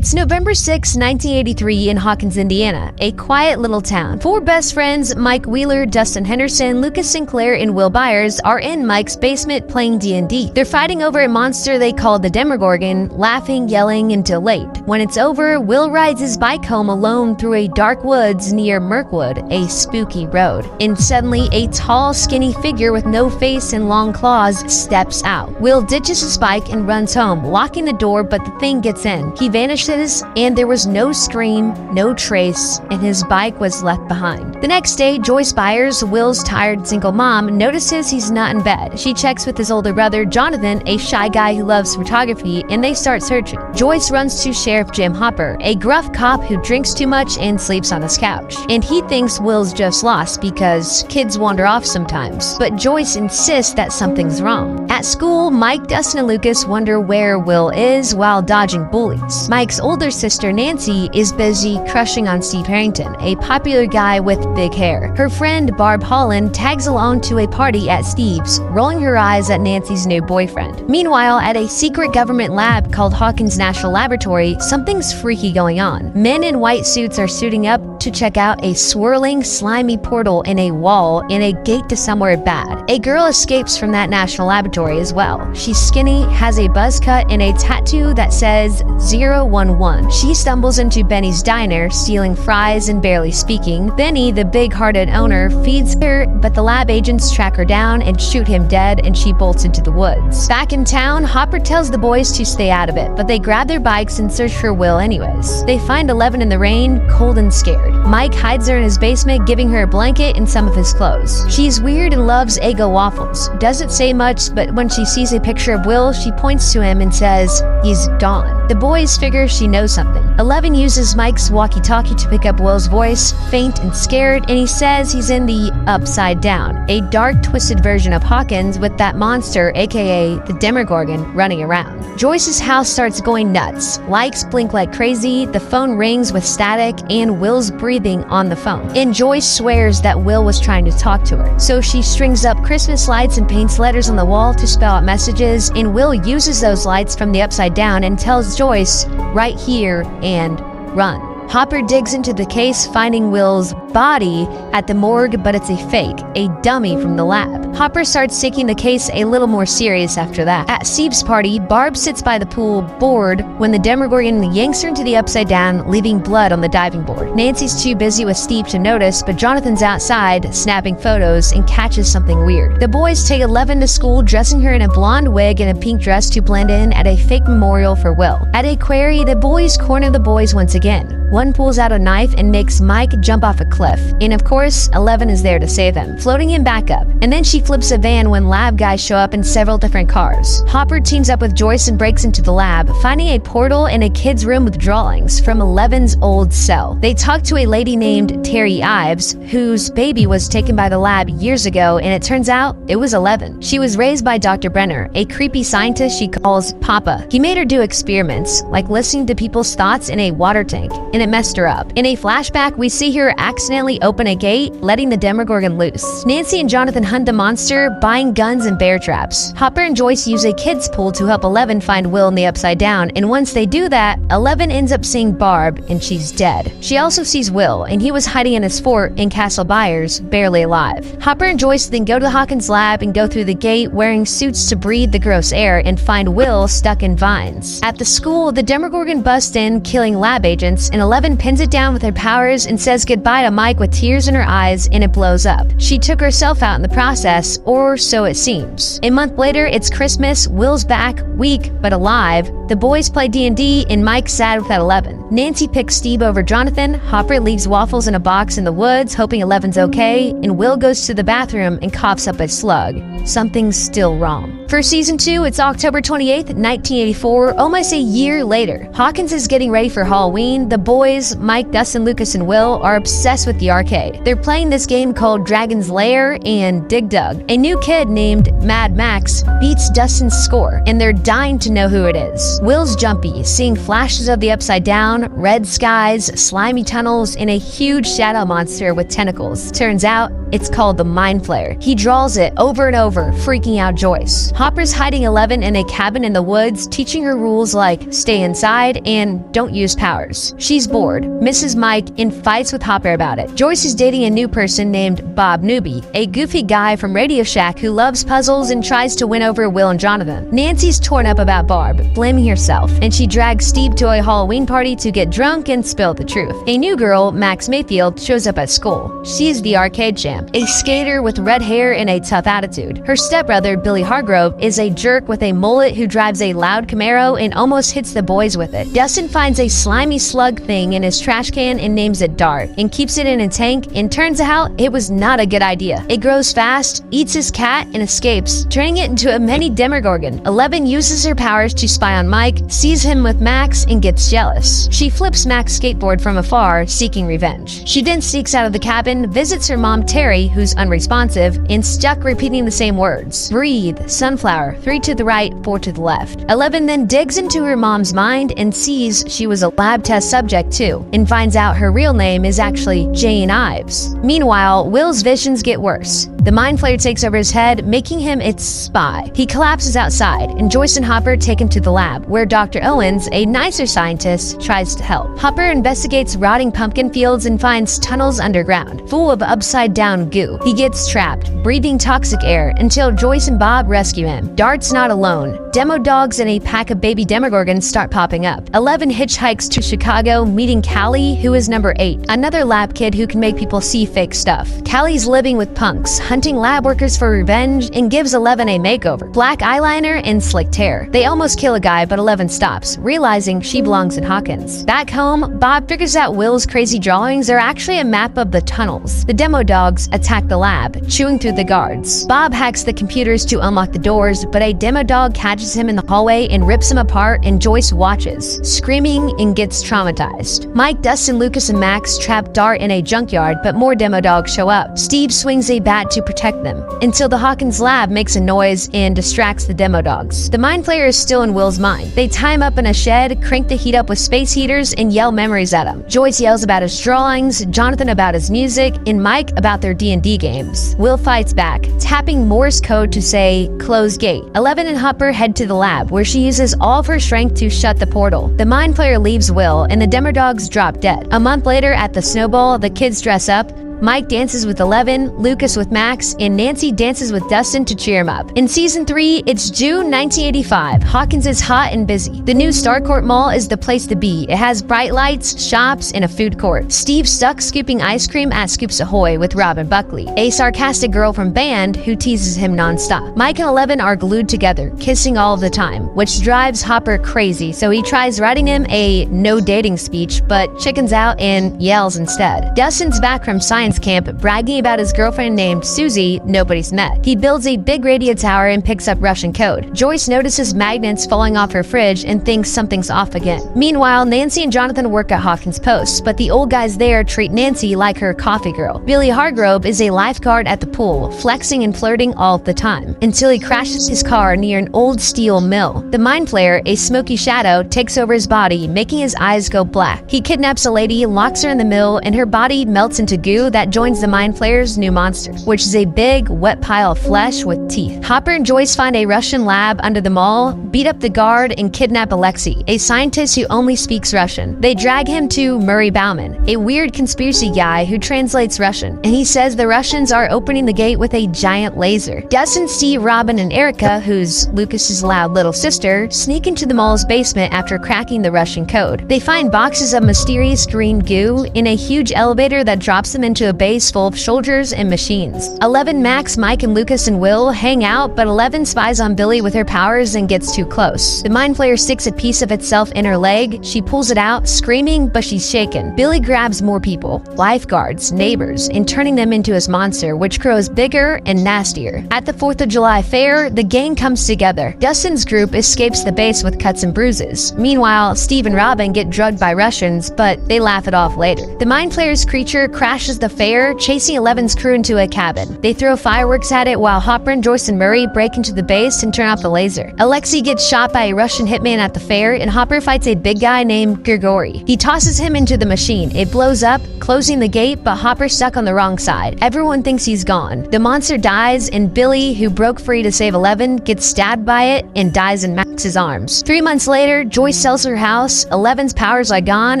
It's November 6, 1983 in Hawkins, Indiana, a quiet little town. Four best friends, Mike Wheeler, Dustin Henderson, Lucas Sinclair, and Will Byers, are in Mike's basement playing D&D. They're fighting over a monster they call the Demogorgon, laughing, yelling until late. When it's over, Will rides his bike home alone through a dark woods near Mirkwood, a spooky road. And suddenly, a tall, skinny figure with no face and long claws steps out. Will ditches his bike and runs home, locking the door, but the thing gets in. He vanishes, and there was no scream, no trace, and his bike was left behind. The next day, Joyce Byers, Will's tired single mom, notices he's not in bed. She checks with his older brother, Jonathan, a shy guy who loves photography, and they start searching. Joyce runs to Sheriff Jim Hopper, a gruff cop who drinks too much and sleeps on his couch. And he thinks Will's just lost because kids wander off sometimes. But Joyce insists that something's wrong. At school, Mike, Dustin, and Lucas wonder where Will is while dodging bullies. Mike's older sister, Nancy, is busy crushing on Steve Harrington, a popular guy with big hair. Her friend, Barb Holland, tags along to a party at Steve's, rolling her eyes at Nancy's new boyfriend. Meanwhile, at a secret government lab called Hawkins National Laboratory, something's freaky going on. Men in white suits are suiting up to check out a swirling, slimy portal in a wall and a gate to somewhere bad. A girl escapes from that national laboratory as well. She's skinny, has a buzz cut, and a tattoo that says 011. She stumbles into Benny's diner, stealing fries and barely speaking. Benny, the big-hearted owner, feeds her, but the lab agents track her down and shoot him dead, and she bolts into the woods. Back in town, Hopper tells the boys to stay out of it, but they grab their bikes and search for Will anyways. They find 11 in the rain, cold and scared. Mike hides her in his basement, giving her a blanket and some of his clothes. She's weird and loves Eggo waffles. Doesn't say much, but when she sees a picture of Will, she points to him and says, "He's gone." The boys figure she knows something. 11 uses Mike's walkie-talkie to pick up Will's voice, faint and scared, and he says he's in the Upside Down, a dark, twisted version of Hawkins with that monster, aka the Demogorgon, running around. Joyce's house starts going nuts. Lights blink like crazy, the phone rings with static, and Will's breathing on the phone. And Joyce swears that Will was trying to talk to her. So she strings up Christmas lights and paints letters on the wall to spell out messages, and Will uses those lights from the Upside Down and tells Joyce, "Right here," and run. Hopper digs into the case, finding Will's body at the morgue, but it's a fake, a dummy from the lab. Hopper starts taking the case a little more serious after that. At Steve's party, Barb sits by the pool, bored, when the Demogorgon yanks her into the Upside Down, leaving blood on the diving board. Nancy's too busy with Steve to notice, but Jonathan's outside, snapping photos, and catches something weird. The boys take 11 to school, dressing her in a blonde wig and a pink dress to blend in at a fake memorial for Will. At a quarry, the boys corner the boys once again. One pulls out a knife and makes Mike jump off a cliff. And of course, 11 is there to save him, floating him back up. And then she flips a van when lab guys show up in several different cars. Hopper teams up with Joyce and breaks into the lab, finding a portal in a kid's room with drawings from 11's old cell. They talk to a lady named Terry Ives, whose baby was taken by the lab years ago, and it turns out it was 11. She was raised by Dr. Brenner, a creepy scientist she calls Papa. He made her do experiments, like listening to people's thoughts in a water tank, and it messed her up. In a flashback, we see her accidentally open a gate, letting the Demogorgon loose. Nancy and Jonathan hunt the monster, buying guns and bear traps. Hopper and Joyce use a kid's pool to help 11 find Will in the Upside Down, and once they do that, 11 ends up seeing Barb, and she's dead. She also sees Will, and he was hiding in his fort in Castle Byers, barely alive. Hopper and Joyce then go to the Hawkins lab and go through the gate wearing suits to breathe the gross air and find Will stuck in vines. At the school, the Demogorgon busts in, killing lab agents, and 11 pins it down with her powers and says goodbye to Mike with tears in her eyes, and it blows up. She took herself out in the process, or so it seems. A month later, it's Christmas, Will's back, weak but alive. The boys play D&D, and Mike's sad without 11. Nancy picks Steve over Jonathan, Hopper leaves waffles in a box in the woods, hoping 11's okay, and Will goes to the bathroom and coughs up a slug. Something's still wrong. For season 2, it's October 28th, 1984, almost a year later. Hawkins is getting ready for Halloween. The boys, Mike, Dustin, Lucas, and Will, are obsessed with the arcade. They're playing this game called Dragon's Lair and Dig Dug. A new kid named Mad Max beats Dustin's score, and they're dying to know who it is. Will's jumpy, seeing flashes of the Upside Down, red skies, slimy tunnels, and a huge shadow monster with tentacles. Turns out, it's called the Mind Flayer. He draws it over and over, freaking out Joyce. Hopper's hiding 11 in a cabin in the woods, teaching her rules like stay inside and don't use powers. She's bored, misses Mike, and fights with Hopper about it. Joyce is dating a new person named Bob Newby, a goofy guy from Radio Shack who loves puzzles and tries to win over Will and Jonathan. Nancy's torn up about Barb, blaming herself, and she drags Steve to a Halloween party to get drunk and spill the truth. A new girl, Max Mayfield, shows up at school. She's the arcade champ, a skater with red hair and a tough attitude. Her stepbrother, Billy Hargrove, is a jerk with a mullet who drives a loud Camaro and almost hits the boys with it. Dustin finds a slimy slug thing in his trash can and names it Dart, and keeps it in a tank, and turns out it was not a good idea. It grows fast, eats his cat, and escapes, turning it into a mini Demogorgon. 11 uses her powers to spy on Mike, sees him with Max, and gets jealous. She flips Max's skateboard from afar, seeking revenge. She then sneaks out of the cabin, visits her mom Terry, who's unresponsive, and stuck repeating the same words. Breathe, sunflower, 3 to the right, 4 to the left. 11 then digs into her mom's mind and sees she was a lab test subject too, and finds out her real name is actually Jane Ives. Meanwhile, Will's visions get worse. The Mind Flayer takes over his head, making him its spy. He collapses outside, and Joyce and Hopper take him to the lab, where Dr. Owens, a nicer scientist, tries to help. Hopper investigates rotting pumpkin fields and finds tunnels underground, full of upside-down goo. He gets trapped, breathing toxic air, until Joyce and Bob rescue him. Dart's not alone. Demo dogs and a pack of baby Demogorgons start popping up. 11 hitchhikes to Chicago, meeting Callie, who is number 8, another lab kid who can make people see fake stuff. Callie's living with punks, hunting lab workers for revenge, and gives 11 a makeover. Black eyeliner and slicked hair. They almost kill a guy, but 11 stops, realizing she belongs in Hawkins. Back home, Bob figures out Will's crazy drawings are actually a map of the tunnels. The demo dogs attack the lab, chewing through the guards. Bob hacks the computers to unlock the doors, but a demo dog catches him in the hallway and rips him apart, and Joyce watches, screaming, and gets traumatized. Mike, Dustin, Lucas, and Max trap Dart in a junkyard, but more demo dogs show up. Steve swings a bat to protect them, until the Hawkins lab makes a noise and distracts the demo dogs. The Mind Flayer is still in Will's mind. They tie him up in a shed, crank the heat up with space heaters, and yell memories at him. Joyce yells about his drawings, Jonathan about his music, and Mike about their D&D games. Will fights back, tapping Morse code to say, close gate. 11 and Hopper head to the lab, where she uses all of her strength to shut the portal. The Mind Flayer leaves Will, and the demo dogs drop dead. A month later at the Snowball, the kids dress up. Mike dances with 11, Lucas with Max, and Nancy dances with Dustin to cheer him up. In Season 3, it's June 1985. Hawkins is hot and busy. The new Starcourt Mall is the place to be. It has bright lights, shops, and a food court. Steve's stuck scooping ice cream at Scoops Ahoy with Robin Buckley, a sarcastic girl from band who teases him nonstop. Mike and 11 are glued together, kissing all of the time, which drives Hopper crazy, so he tries writing him a no dating speech, but chickens out and yells instead. Dustin's back from science camp, bragging about his girlfriend named Susie nobody's met. He builds a big radio tower and picks up Russian code. Joyce notices magnets falling off her fridge and thinks something's off again. Meanwhile, Nancy and Jonathan work at Hawkins Post, but the old guys there treat Nancy like her coffee girl. Billy Hargrove is a lifeguard at the pool, flexing and flirting all the time, until he crashes his car near an old steel mill. The Mind Flayer, a smoky shadow, takes over his body, making his eyes go black. He kidnaps a lady, locks her in the mill, and her body melts into goo that joins the Mind Flayer's new monster, which is a big, wet pile of flesh with teeth. Hopper and Joyce find a Russian lab under the mall, beat up the guard, and kidnap Alexei, a scientist who only speaks Russian. They drag him to Murray Bauman, a weird conspiracy guy who translates Russian, and he says the Russians are opening the gate with a giant laser. Dustin, Steve, Robin, and Erica, who's Lucas's loud little sister, sneak into the mall's basement after cracking the Russian code. They find boxes of mysterious green goo in a huge elevator that drops them into a base full of soldiers and machines. 11, Max, Mike, and Lucas and Will hang out, but 11 spies on Billy with her powers and gets too close. The Mind Flayer sticks a piece of itself in her leg. She pulls it out, screaming, but she's shaken. Billy grabs more people, lifeguards, neighbors, and turning them into his monster, which grows bigger and nastier. At the 4th of July fair, the gang comes together. Dustin's group escapes the base with cuts and bruises. Meanwhile, Steve and Robin get drugged by Russians, but they laugh it off later. The Mind Flayer's creature crashes the fair, chasing Eleven's crew into a cabin. They throw fireworks at it while Hopper and Joyce and Murray break into the base and turn off the laser. Alexei gets shot by a Russian hitman at the fair, and Hopper fights a big guy named Grigori. He tosses him into the machine. It blows up, closing the gate, but Hopper's stuck on the wrong side. Everyone thinks he's gone. The monster dies, and Billy, who broke free to save Eleven, gets stabbed by it and dies in Max's arms. 3 months later, Joyce sells her house, Eleven's powers are gone,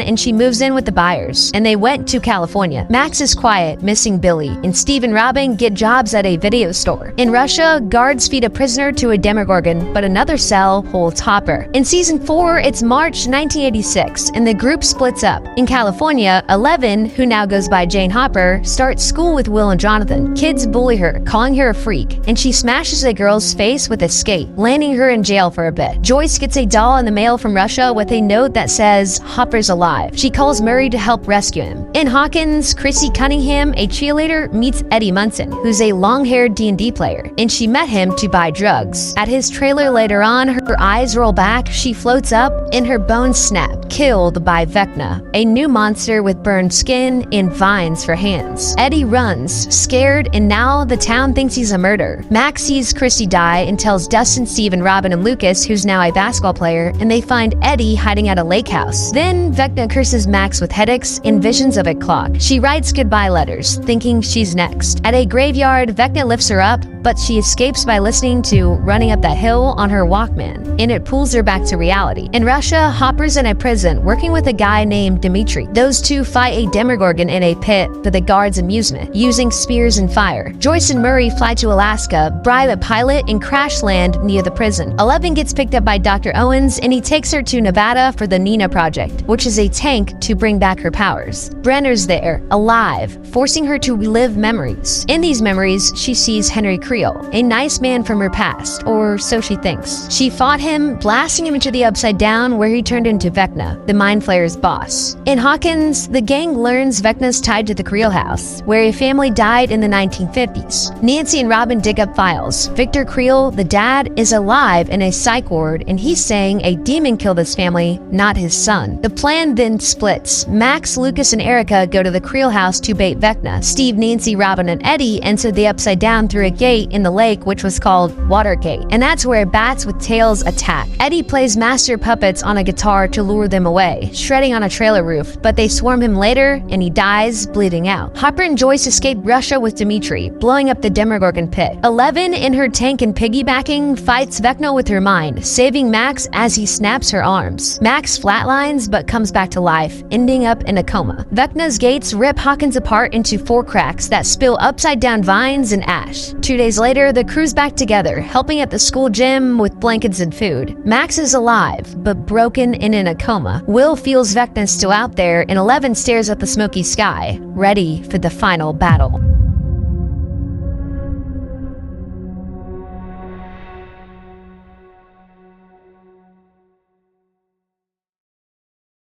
and she moves in with the Byers, and they went to California. Max is quiet, missing Billy, and Steve and Robin get jobs at a video store. In Russia, guards feed a prisoner to a Demogorgon, but another cell holds Hopper. In season 4, it's March 1986, and the group splits up. In California, Eleven, who now goes by Jane Hopper, starts school with Will and Jonathan. Kids bully her, calling her a freak, and she smashes a girl's face with a skate, landing her in jail for a bit. Joyce gets a doll in the mail from Russia with a note that says, "Hopper's alive." She calls Murray to help rescue him. In Hawkins, Chrissy Cunningham, a cheerleader, meets Eddie Munson, who's a long-haired D&D player, and she met him to buy drugs. At his trailer later on, her eyes roll back, she floats up, and her bones snap, killed by Vecna, a new monster with burned skin and vines for hands. Eddie runs, scared, and now the town thinks he's a murderer. Max sees Chrissy die and tells Dustin, Steve, and Robin and Lucas, who's now a basketball player, and they find Eddie hiding at a lake house. Then Vecna curses Max with headaches and visions of a clock. She writes goodbye letters, thinking she's next. At a graveyard, Vecna lifts her up, but she escapes by listening to Running Up That Hill on her Walkman, and it pulls her back to reality. In Russia, Hopper's in a prison, working with a guy named Dmitri. Those two fight a Demogorgon in a pit for the guards' amusement, using spears and fire. Joyce and Murray fly to Alaska, bribe a pilot, and crash land near the prison. Eleven gets picked up by Dr. Owens, and he takes her to Nevada for the Nina Project, which is a tank to bring back her powers. Brenner's there, alive, forcing her to relive memories. In these memories, she sees Henry Creel, a nice man from her past, or so she thinks. She fought him, blasting him into the Upside Down, where he turned into Vecna, the Mind Flayer's boss. In Hawkins, the gang learns Vecna's tied to the Creel house, where a family died in the 1950s. Nancy and Robin dig up files. Victor Creel, the dad, is alive in a psych ward, and he's saying a demon killed his family, not his son. The plan then splits. Max, Lucas, and Erica go to the Creel house to bait Vecna. Steve, Nancy, Robin, and Eddie enter the Upside Down through a gate in the lake, which was called Watergate, and that's where bats with tails attack. Eddie plays master puppets on a guitar to lure them away, shredding on a trailer roof, but they swarm him later, and he dies, bleeding out. Hopper and Joyce escape Russia with Dmitri, blowing up the Demogorgon pit. Eleven, in her tank and piggybacking, fights Vecna with her mind, saving Max as he snaps her arms. Max flatlines, but comes back to life, ending up in a coma. Vecna's gates rip Hawkins apart into 4 cracks that spill upside-down vines and ash. 2 days later, the crew's back together, helping at the school gym with blankets and food. Max is alive, but broken and in a coma. Will feels Vecna's still out there, and Eleven stares at the smoky sky, ready for the final battle.